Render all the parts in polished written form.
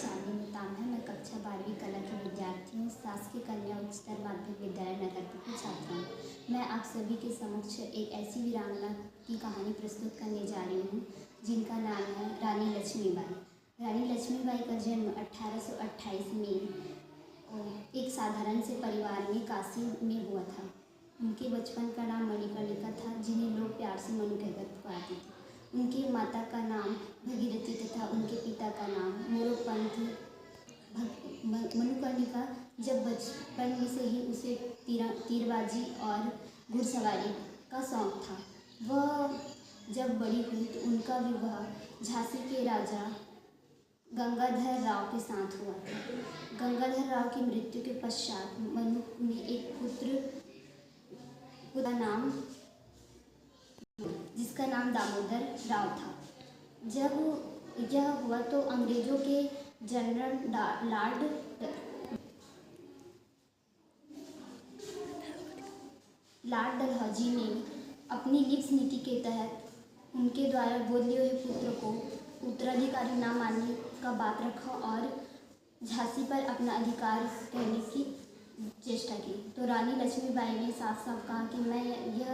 चांदनी मुताम है। मैं कक्षा 12वीं कला की विद्यार्थी हूँ। शासकीय कन्या उच्चतर माध्यमिक विद्यालय नगरपुर की छात्रा हूँ। मैं आप सभी के समक्ष एक ऐसी वीरांगना की कहानी प्रस्तुत करने जा रही हूँ जिनका नाम है रानी लक्ष्मीबाई। रानी लक्ष्मीबाई का जन्म 1828 में एक साधारण से परिवार में काशी में हुआ था। उनके बचपन का नाम मणिकर्णिका था, जिन्हें लोग प्यार से मनु कहकर पुकारते थे। उनकी माता का नाम भगीरथी तथा उनके पिता का नाम मोरोपंत। मनुकर्णिका जब बचपन में से ही उसे तीरबाजी और घुड़सवारी का शौक था। वह जब बड़ी हुई तो उनका विवाह झांसी के राजा गंगाधर राव के साथ हुआ था। गंगाधर राव की मृत्यु के पश्चात मनु ने एक पुत्र का नाम जिसका नाम दामोदर राव था। जब यह हुआ तो अंग्रेजों के जनरल लॉर्ड डलहौजी ने अपनी लिप्स नीति के तहत उनके द्वारा गोद लिए हुए पुत्र को उत्तराधिकारी न मानने का बात रखा और झांसी पर अपना अधिकार करने की चेष्टा की। तो रानी लक्ष्मीबाई ने साफ साफ कहा कि मैं यह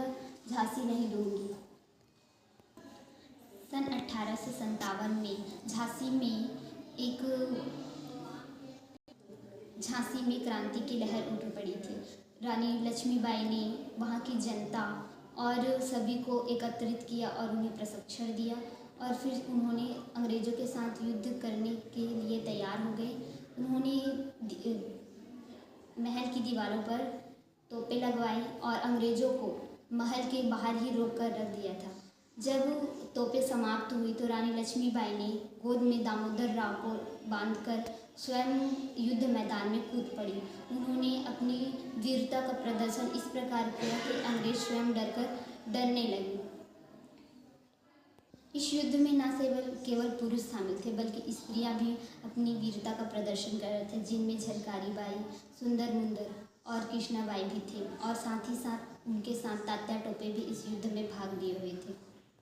झांसी नहीं दूंगी। सन 1857 में झांसी में क्रांति की लहर उठ पड़ी थी। रानी लक्ष्मीबाई ने वहाँ की जनता और सभी को एकत्रित किया और उन्हें प्रशिक्षण दिया और फिर उन्होंने अंग्रेज़ों के साथ युद्ध करने के लिए तैयार हो गए। उन्होंने महल की दीवारों पर तोपें लगवाई और अंग्रेज़ों को महल के बाहर ही रोक कर रख दिया था। जब तोपें समाप्त हुई तो रानी लक्ष्मीबाई ने गोद में दामोदर राव को बांधकर स्वयं युद्ध मैदान में कूद पड़ी। उन्होंने अपनी वीरता का प्रदर्शन इस प्रकार किया कि अंग्रेज स्वयं डरने लगे। इस युद्ध में न केवल पुरुष शामिल थे बल्कि स्त्रियां भी अपनी वीरता का प्रदर्शन कर रहे थे, जिनमें झलकारी बाई, सुंदर मुंदर और कृष्णाबाई भी थे और साथ ही साथ उनके साथ तात्या टोपे भी इस युद्ध में भाग लिए हुए थे।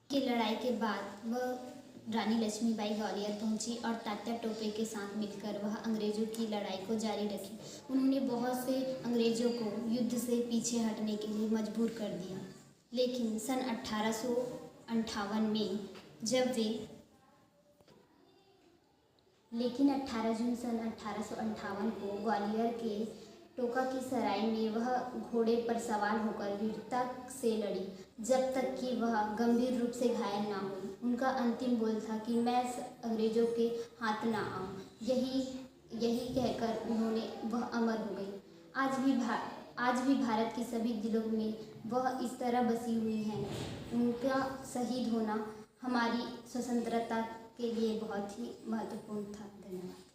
की लड़ाई के बाद वह रानी लक्ष्मीबाई ग्वालियर पहुंची और तात्या टोपे के साथ मिलकर वह अंग्रेज़ों की लड़ाई को जारी रखी। उन्होंने बहुत से अंग्रेज़ों को युद्ध से पीछे हटने के लिए मजबूर कर दिया। लेकिन सन 1858 में जब वे 18 जून सन 1858 को ग्वालियर के टोका की सराय में वह घोड़े पर सवार होकर वीरता से लड़ी, जब तक कि वह गंभीर रूप से घायल ना हुई। उनका अंतिम बोल था कि मैं अंग्रेज़ों के हाथ ना आऊं। यही कहकर वह अमर हो गई। आज भी भारत के सभी दिलों में वह इस तरह बसी हुई हैं। उनका शहीद होना हमारी स्वतंत्रता के लिए बहुत ही महत्वपूर्ण था। धन्यवाद।